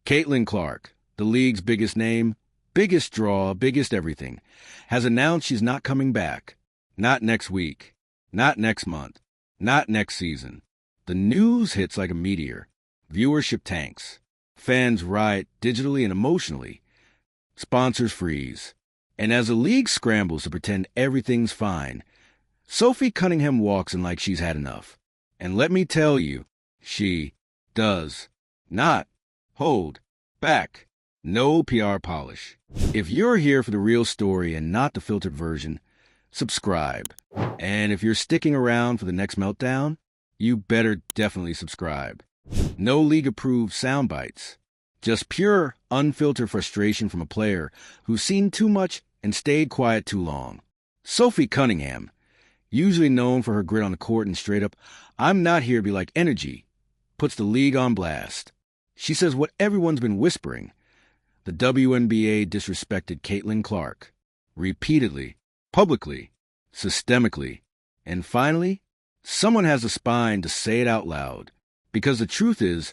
Caitlin Clark, the league's biggest name, biggest draw, biggest everything, has announced she's not coming back. Not next week. Not next month. Not next season. The news hits like a meteor. Viewership tanks. Fans riot digitally and emotionally. Sponsors freeze. And as the league scrambles to pretend everything's fine, Sophie Cunningham walks in like she's had enough. And let me tell you, she does not hold back. No PR polish. If you're here for the real story and not the filtered version, subscribe. And if you're sticking around for the next meltdown, you better definitely subscribe. No league-approved sound bites. Just pure, unfiltered frustration from a player who's seen too much and stayed quiet too long. Sophie Cunningham, usually known for her grit on the court and straight-up, "I'm not here to be like" energy, puts the league on blast. She says what everyone's been whispering. The WNBA disrespected Caitlin Clark. Repeatedly, publicly, systemically. And finally, someone has the spine to say it out loud. Because the truth is,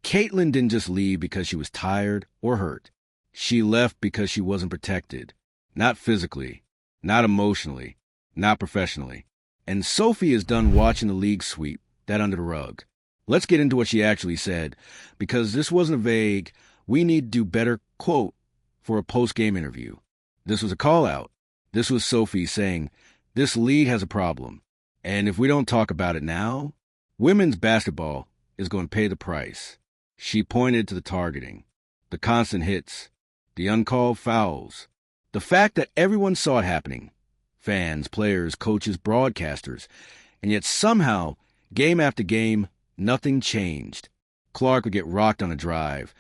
Caitlin didn't just leave because she was tired or hurt. She left because she wasn't protected. Not physically, not emotionally, not professionally. And Sophie is done watching the league sweep that under the rug. Let's get into what she actually said, because this wasn't a vague, "we need to do better" quote for a post-game interview. This was a call-out. This was Sophie saying, this league has a problem, and if we don't talk about it now, women's basketball is going to pay the price. She pointed to the targeting, the constant hits, the uncalled fouls, the fact that everyone saw it happening, fans, players, coaches, broadcasters, and yet somehow, game after game, nothing changed. Clark would get rocked on a drive,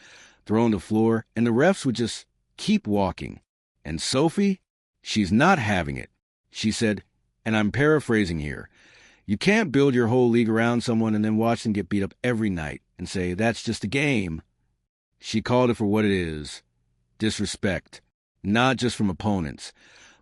thrown to the floor, and the refs would just keep walking. And Sophie, she's not having it. She said, and I'm paraphrasing here, "You can't build your whole league around someone and then watch them get beat up every night and say, that's just a game." She called it for what it is. Disrespect. Not just from opponents,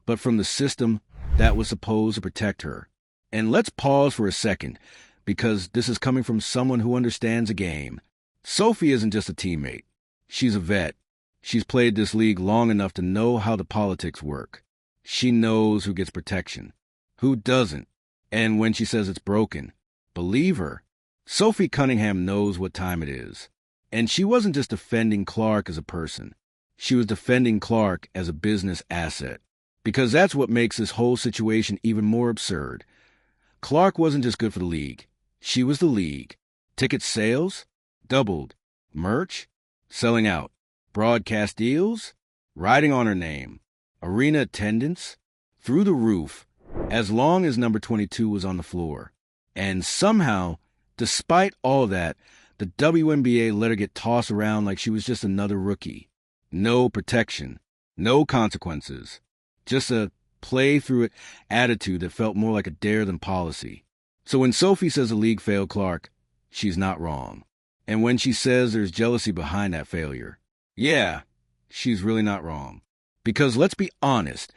but from the system that was supposed to protect her. And let's pause for a second, because this is coming from someone who understands a game. Sophie isn't just a teammate. She's a vet. She's played this league long enough to know how the politics work. She knows who gets protection, who doesn't. And when she says it's broken, believe her. Sophie Cunningham knows what time it is. And she wasn't just defending Clark as a person. She was defending Clark as a business asset. Because that's what makes this whole situation even more absurd. Clark wasn't just good for the league. She was the league. Ticket sales doubled. Merch selling out. Broadcast deals riding on her name. Arena attendance through the roof as long as number 22 was on the floor. And somehow, despite all that, the WNBA let her get tossed around like she was just another rookie. No protection, no consequences. Just a play-through-it attitude that felt more like a dare than policy. So when Sophie says the league failed Clark, she's not wrong. And when she says there's jealousy behind that failure, yeah, she's really not wrong. Because let's be honest,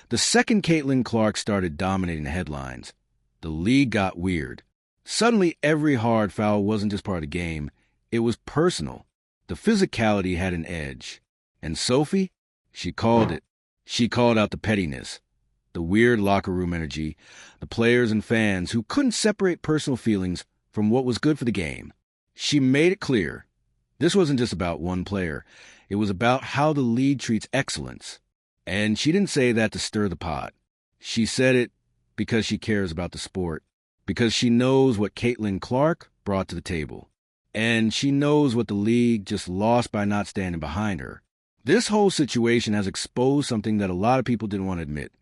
the second Caitlin Clark started dominating the headlines, the league got weird. Suddenly every hard foul wasn't just part of the game, it was personal. The physicality had an edge. And Sophie, she called it. She called out the pettiness, the weird locker room energy, the players and fans who couldn't separate personal feelings from what was good for the game. She made it clear. This wasn't just about one player. It was about how the league treats excellence. And she didn't say that to stir the pot. She said it because she cares about the sport, because she knows what Caitlin Clark brought to the table. And she knows what the league just lost by not standing behind her. This whole situation has exposed something that a lot of people didn't want to admit.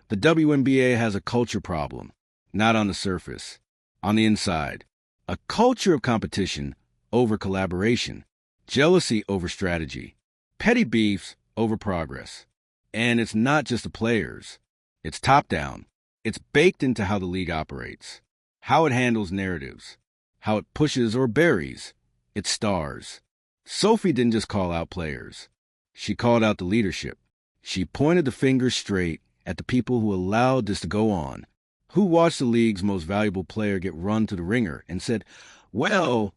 The WNBA has a culture problem, not on the surface, on the inside. A culture of competition over collaboration, jealousy over strategy, petty beefs over progress. And it's not just the players. It's top-down. It's baked into how the league operates, how it handles narratives, how it pushes or buries its stars. Sophie didn't just call out players. She called out the leadership. She pointed the finger straight at the people who allowed this to go on, who watched the league's most valuable player get run to the ringer and said, well,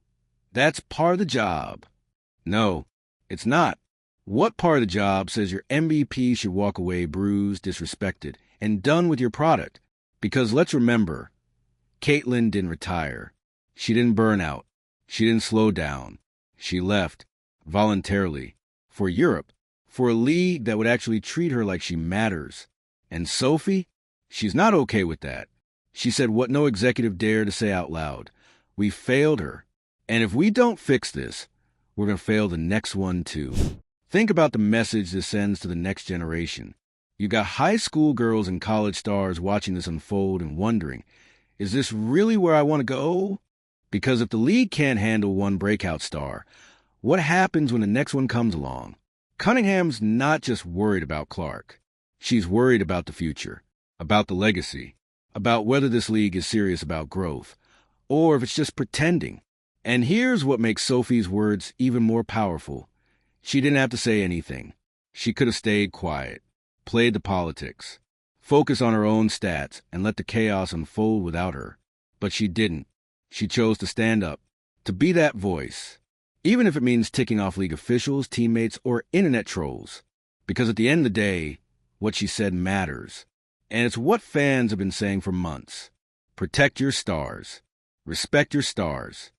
that's part of the job. No, It's not. What part of the job says your MVP should walk away bruised, disrespected, and done with your product? Because let's remember, Caitlin didn't retire. She didn't burn out. She didn't slow down. She left, voluntarily, for Europe, for a league that would actually treat her like she matters. And Sophie? She's not okay with that. She said what no executive dared to say out loud. We failed her. And if we don't fix this, we're going to fail the next one too. Think about the message this sends to the next generation. You got high school girls and college stars watching this unfold and wondering, is this really where I want to go? Because if the league can't handle one breakout star, what happens when the next one comes along? Cunningham's not just worried about Clark. She's worried about the future, about the legacy, about whether this league is serious about growth, or if it's just pretending. And here's what makes Sophie's words even more powerful. She didn't have to say anything. She could have stayed quiet, played the politics, focused on her own stats, and let the chaos unfold without her. But she didn't. She chose to stand up, to be that voice, even if it means ticking off league officials, teammates, or internet trolls. Because at the end of the day, what she said matters. And it's what fans have been saying for months. Protect your stars. Respect your stars.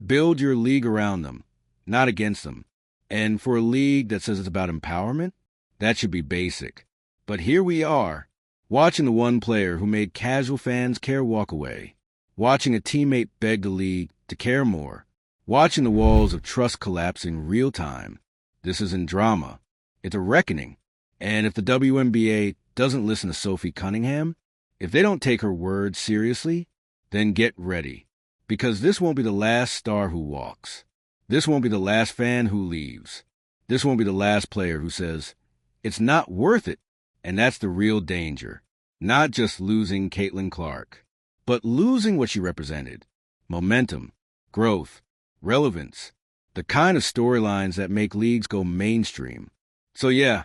Build your league around them, not against them. And for a league that says it's about empowerment, that should be basic. But here we are, watching the one player who made casual fans care walk away, watching a teammate beg the league to care more, watching the walls of trust collapse in real time. This isn't drama. It's a reckoning. And if the WNBA doesn't listen to Sophie Cunningham, if they don't take her words seriously, then get ready. Because this won't be the last star who walks. This won't be the last fan who leaves. This won't be the last player who says, it's not worth it. And that's the real danger. Not just losing Caitlin Clark, but losing what she represented. Momentum, growth, relevance, the kind of storylines that make leagues go mainstream. So yeah,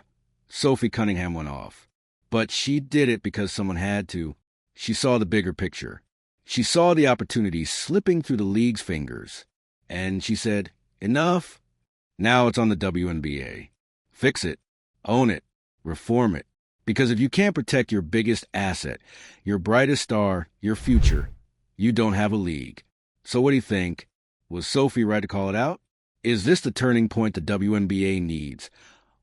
Sophie Cunningham went off. But she did it because someone had to. She saw the bigger picture. She saw the opportunity slipping through the league's fingers. And she said, enough. Now it's on the WNBA. Fix it. Own it. Reform it. Because if you can't protect your biggest asset, your brightest star, your future, you don't have a league. So what do you think? Was Sophie right to call it out? Is this the turning point the WNBA needs?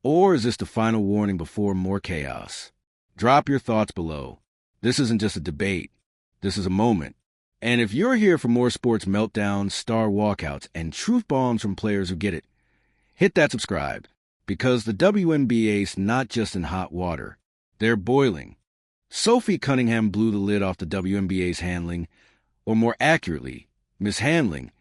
Or is this the final warning before more chaos? Drop your thoughts below. This isn't just a debate. This is a moment. And if you're here for more sports meltdowns, star walkouts, and truth bombs from players who get it, hit that subscribe. Because the WNBA's not just in hot water. They're boiling. Sophie Cunningham blew the lid off the WNBA's handling, or more accurately, mishandling,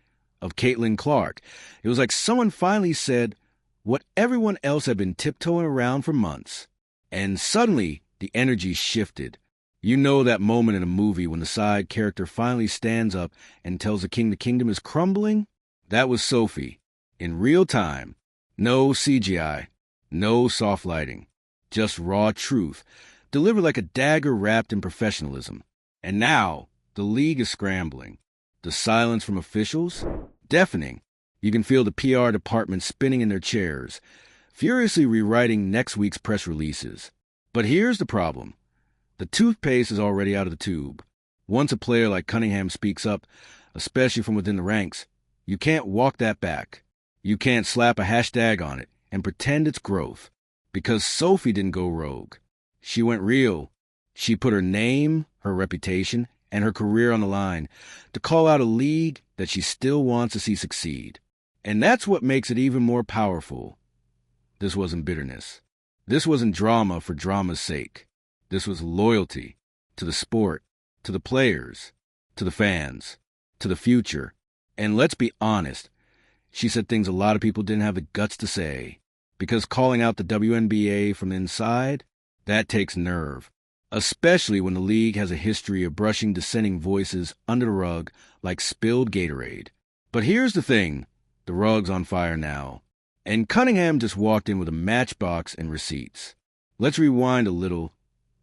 of Caitlin Clark. It was like someone finally said what everyone else had been tiptoeing around for months. And suddenly, the energy shifted. You know that moment in a movie when the side character finally stands up and tells the king the kingdom is crumbling? That was Sophie. In real time. No CGI. No soft lighting. Just raw truth. Delivered like a dagger wrapped in professionalism. And now, the league is scrambling. The silence from officials? Deafening. You can feel the PR department spinning in their chairs, furiously rewriting next week's press releases. But here's the problem. The toothpaste is already out of the tube. Once a player like Cunningham speaks up, especially from within the ranks, you can't walk that back. You can't slap a hashtag on it and pretend it's growth. Because Sophie didn't go rogue. She went real. She put her name, her reputation, and her career on the line to call out a league that she still wants to see succeed. And that's what makes it even more powerful. This wasn't bitterness. This wasn't drama for drama's sake. This was loyalty to the sport, to the players, to the fans, to the future. And let's be honest, she said things a lot of people didn't have the guts to say. Because calling out the WNBA from the inside, that takes nerve. Especially when the league has a history of brushing dissenting voices under the rug like spilled Gatorade. But here's the thing, the rug's on fire now. And Cunningham just walked in with a matchbox and receipts. Let's rewind a little,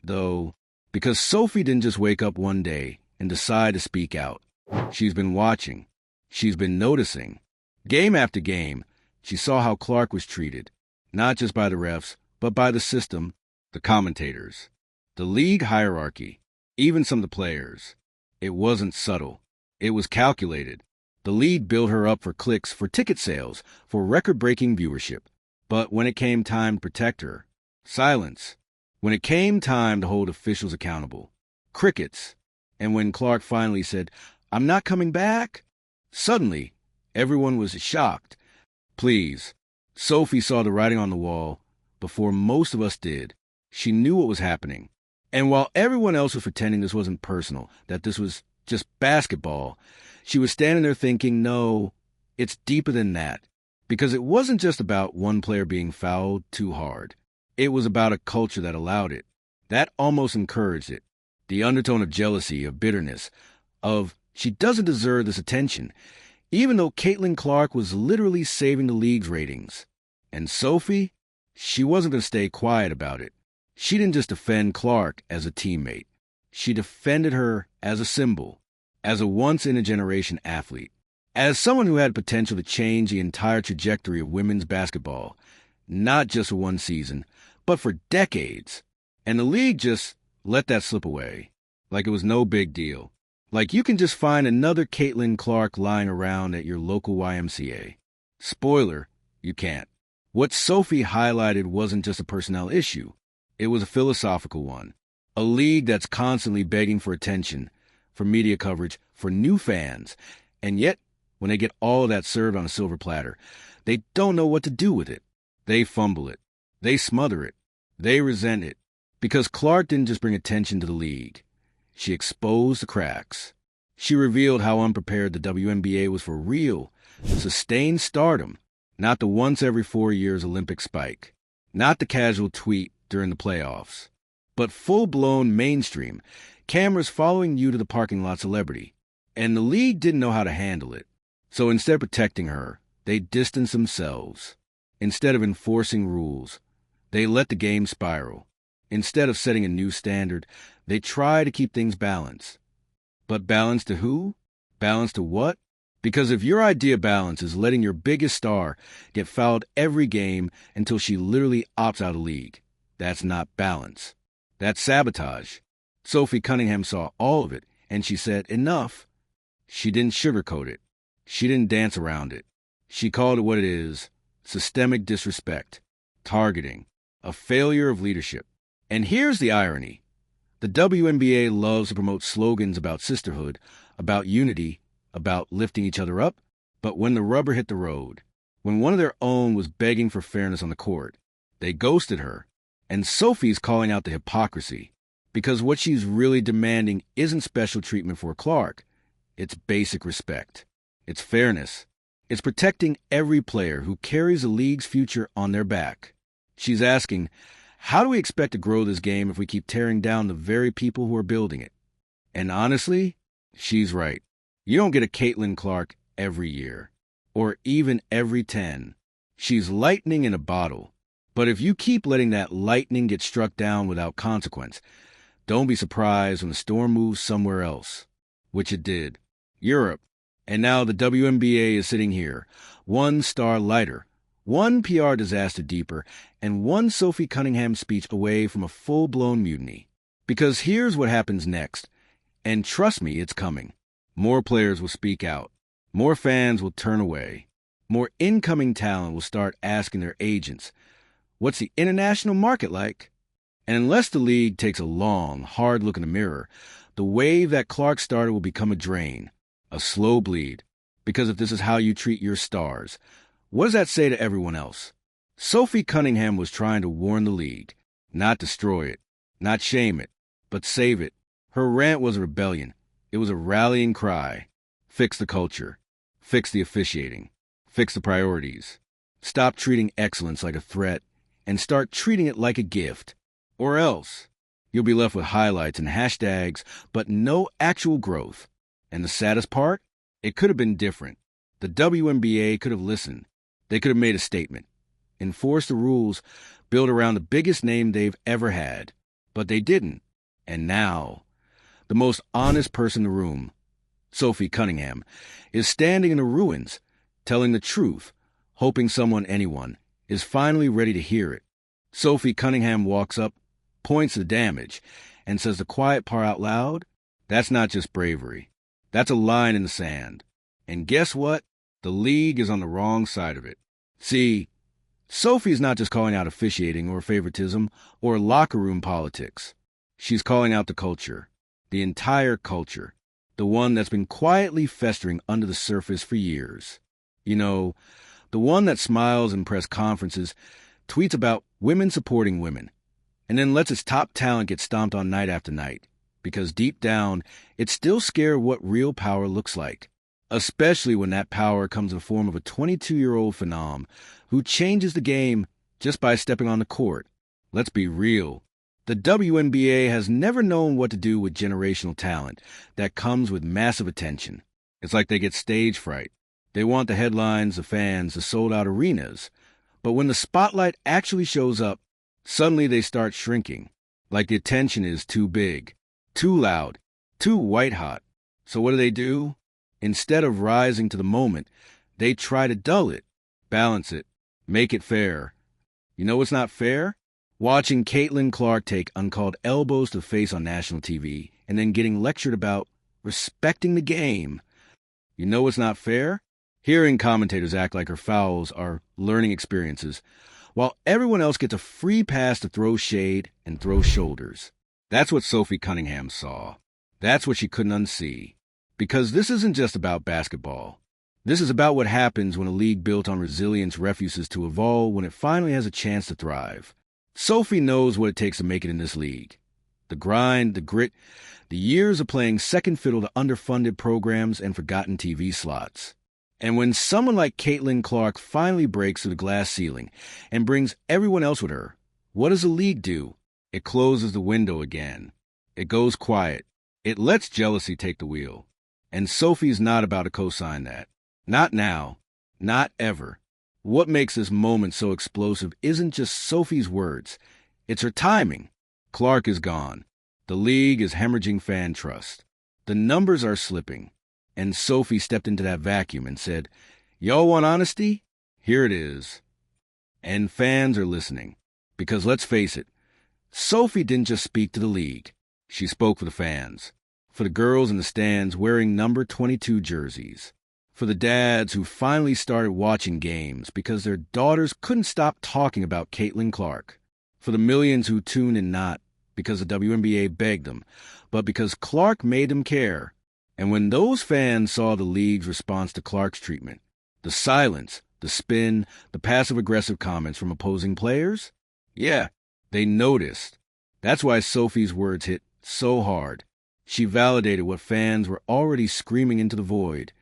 though, because Sophie didn't just wake up one day and decide to speak out. She's been watching. She's been noticing. Game after game, She saw how Clark was treated, not just by the refs, but by the system, the commentators, the league hierarchy, even some of the players. It wasn't subtle. It was calculated. The league built her up for clicks, for ticket sales, for record-breaking viewership. But when it came time to protect her, silence. When it came time to hold officials accountable, crickets. And when Clark finally said, "I'm not coming back," suddenly, everyone was shocked. Please. Sophie saw the writing on the wall before most of us did. She knew what was happening. And while everyone else was pretending this wasn't personal, that this was just basketball, she was standing there thinking, no, it's deeper than that. Because it wasn't just about one player being fouled too hard. It was about a culture that allowed it, that almost encouraged it. The undertone of jealousy, of bitterness, of she doesn't deserve this attention, even though Caitlin Clark was literally saving the league's ratings. And Sophie, she wasn't going to stay quiet about it. She didn't just defend Clark as a teammate. She defended her as a symbol, as a once-in-a-generation athlete, as someone who had potential to change the entire trajectory of women's basketball, not just for one season, but for decades. And the league just let that slip away, like it was no big deal. Like you can just find another Caitlin Clark lying around at your local YMCA. Spoiler, you can't. What Sophie highlighted wasn't just a personnel issue. It was a philosophical one. A league that's constantly begging for attention, for media coverage, for new fans. And yet, when they get all of that served on a silver platter, they don't know what to do with it. They fumble it. They smother it. They resent it. Because Clark didn't just bring attention to the league. She exposed the cracks. She revealed how unprepared the WNBA was for real, sustained stardom, not the once every 4 years Olympic spike, not the casual tweet during the playoffs, but full-blown mainstream, cameras following you to the parking lot celebrity. And the league didn't know how to handle it. So instead of protecting her, they distanced themselves. Instead of enforcing rules, they let the game spiral. Instead of setting a new standard, they try to keep things balanced. But balance to who? Balance to what? Because if your idea of balance is letting your biggest star get fouled every game until she literally opts out of the league, that's not balance. That's sabotage. Sophie Cunningham saw all of it, and she said, enough. She didn't sugarcoat it. She didn't dance around it. She called it what it is: systemic disrespect, targeting, a failure of leadership. And here's the irony. The WNBA loves to promote slogans about sisterhood, about unity, about lifting each other up. But when the rubber hit the road, when one of their own was begging for fairness on the court, they ghosted her. And Sophie's calling out the hypocrisy. Because what she's really demanding isn't special treatment for Clark. It's basic respect. It's fairness. It's protecting every player who carries the league's future on their back. She's asking, how do we expect to grow this game if we keep tearing down the very people who are building it? And honestly, she's right. You don't get a Caitlin Clark every year, or even every 10. She's lightning in a bottle. But if you keep letting that lightning get struck down without consequence, don't be surprised when the storm moves somewhere else, which it did. Europe. And now the WNBA is sitting here, one star lighter, one PR disaster deeper, and one Sophie Cunningham speech away from a full-blown mutiny. Because here's what happens next. And trust me, it's coming. More players will speak out. More fans will turn away. More incoming talent will start asking their agents, what's the international market like? And unless the league takes a long, hard look in the mirror, the wave that Clark started will become a drain, a slow bleed. Because if this is how you treat your stars, what does that say to everyone else? Sophie Cunningham was trying to warn the league, not destroy it, not shame it, but save it. Her rant was a rebellion. It was a rallying cry. Fix the culture. Fix the officiating. Fix the priorities. Stop treating excellence like a threat and start treating it like a gift. Or else, you'll be left with highlights and hashtags, but no actual growth. And the saddest part? It could have been different. The WNBA could have listened. They could have made a statement, enforced the rules, built around the biggest name they've ever had. But they didn't. And now, the most honest person in the room, Sophie Cunningham, is standing in the ruins, telling the truth, hoping anyone, is finally ready to hear it. Sophie Cunningham walks up, points to the damage, and says the quiet part out loud. That's not just bravery. That's a line in the sand. And guess what? The league is on the wrong side of it. See, Sophie's not just calling out officiating or favoritism or locker room politics. She's calling out the culture, the entire culture, the one that's been quietly festering under the surface for years. You know, the one that smiles in press conferences, tweets about women supporting women, and then lets its top talent get stomped on night after night, because deep down, it's still scared what real power looks like, especially when that power comes in the form of a 22-year-old phenom who changes the game just by stepping on the court. Let's be real. The WNBA has never known what to do with generational talent that comes with massive attention. It's like they get stage fright. They want the headlines, the fans, the sold-out arenas. But when the spotlight actually shows up, suddenly they start shrinking, like the attention is too big, too loud, too white-hot. So what do? Instead of rising to the moment, they try to dull it, balance it, make it fair. You know what's not fair? Watching Caitlin Clark take uncalled elbows to the face on national TV and then getting lectured about respecting the game. You know what's not fair? Hearing commentators act like her fouls are learning experiences, while everyone else gets a free pass to throw shade and throw shoulders. That's what Sophie Cunningham saw. That's what she couldn't unsee. Because this isn't just about basketball. This is about what happens when a league built on resilience refuses to evolve when it finally has a chance to thrive. Sophie knows what it takes to make it in this league. The grind, the grit, the years of playing second fiddle to underfunded programs and forgotten TV slots. And when someone like Caitlin Clark finally breaks through the glass ceiling and brings everyone else with her, what does the league do? It closes the window again. It goes quiet. It lets jealousy take the wheel. And Sophie's not about to co-sign that. Not now. Not ever. What makes this moment so explosive isn't just Sophie's words. It's her timing. Clark is gone. The league is hemorrhaging fan trust. The numbers are slipping. And Sophie stepped into that vacuum and said, "Y'all want honesty? Here it is." And fans are listening. Because let's face it, Sophie didn't just speak to the league. She spoke for the fans. For the girls in the stands wearing number 22 jerseys. For the dads who finally started watching games because their daughters couldn't stop talking about Caitlin Clark. For the millions who tuned in not because the WNBA begged them, but because Clark made them care. And when those fans saw the league's response to Clark's treatment, the silence, the spin, the passive-aggressive comments from opposing players, yeah, they noticed. That's why Sophie's words hit so hard. She validated what fans were already screaming into the void.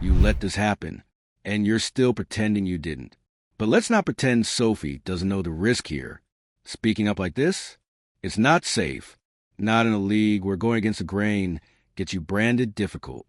You let this happen, and you're still pretending you didn't. But let's not pretend Sophie doesn't know the risk here. Speaking up like this, it's not safe. Not in a league where going against the grain gets you branded difficult.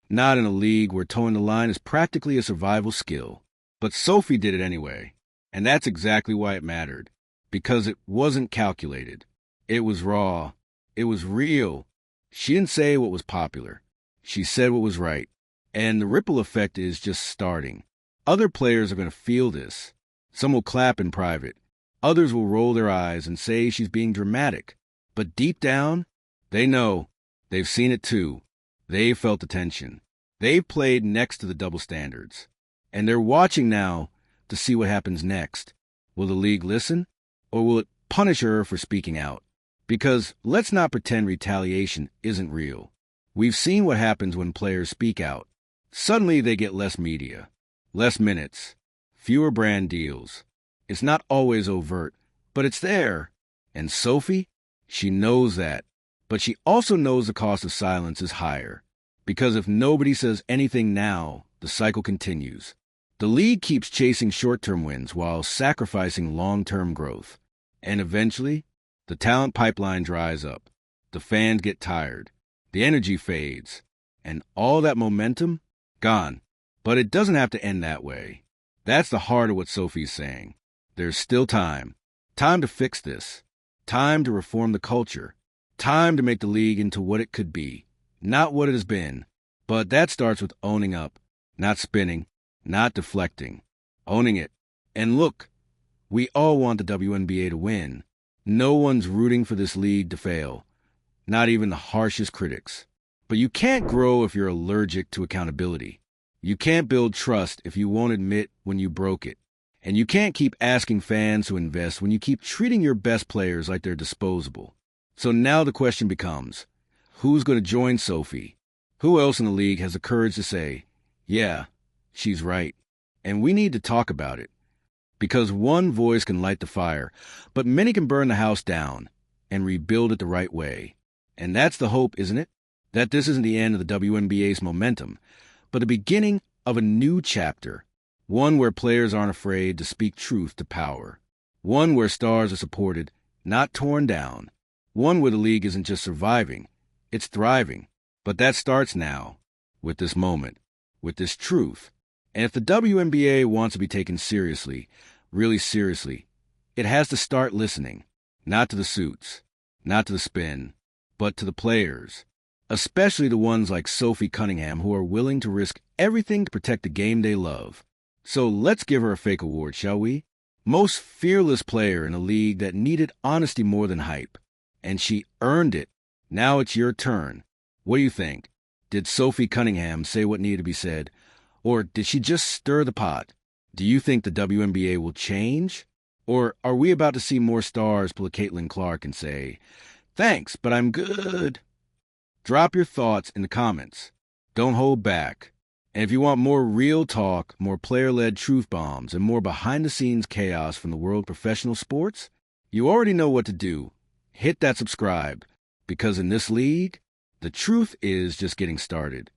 Not in a league where towing the line is practically a survival skill. But Sophie did it anyway, and that's exactly why it mattered. Because it wasn't calculated. It was raw. It was real. She didn't say what was popular. She said what was right. And the ripple effect is just starting. Other players are going to feel this. Some will clap in private. Others will roll their eyes and say she's being dramatic. But deep down, they know. They've seen it too. They've felt the tension. They've played next to the double standards. And they're watching now to see what happens next. Will the league listen? Or will it punish her for speaking out? Because let's not pretend retaliation isn't real. We've seen what happens when players speak out. Suddenly they get less media, less minutes, fewer brand deals. It's not always overt, but it's there. And Sophie, she knows that. But she also knows the cost of silence is higher. Because if nobody says anything now, the cycle continues. The league keeps chasing short-term wins while sacrificing long-term growth. And eventually, the talent pipeline dries up. The fans get tired. The energy fades. And all that momentum, gone. But it doesn't have to end that way. That's the heart of what Sophie's saying. There's still time. Time to fix this. Time to reform the culture. Time to make the league into what it could be. Not what it has been. But that starts with owning up. Not spinning. Not deflecting. owning it. And look, we all want the WNBA to win. No one's rooting for this league to fail, not even the harshest critics. But you can't grow if you're allergic to accountability. You can't build trust if you won't admit when you broke it. And you can't keep asking fans to invest when you keep treating your best players like they're disposable. So now the question becomes, who's going to join Sophie? Who else in the league has the courage to say, yeah, she's right, and we need to talk about it? Because one voice can light the fire, but many can burn the house down and rebuild it the right way. And that's the hope, isn't it? That this isn't the end of the WNBA's momentum, but the beginning of a new chapter, one where players aren't afraid to speak truth to power, one where stars are supported, not torn down, one where the league isn't just surviving, it's thriving. But that starts now, with this moment, with this truth. And if the WNBA wants to be taken seriously, really seriously, it has to start listening, not to the suits, not to the spin, but to the players, especially the ones like Sophie Cunningham who are willing to risk everything to protect the game they love. So let's give her a fake award, shall we? Most fearless player in a league that needed honesty more than hype. And she earned it. Now it's your turn. What do you think? Did Sophie Cunningham say what needed to be said? Or did she just stir the pot? Do you think the WNBA will change? Or are we about to see more stars pull a Caitlin Clark and say, thanks, but I'm good? Drop your thoughts in the comments. Don't hold back. And if you want more real talk, more player-led truth bombs, and more behind-the-scenes chaos from the world of professional sports, you already know what to do. Hit that subscribe, because in this league, the truth is just getting started.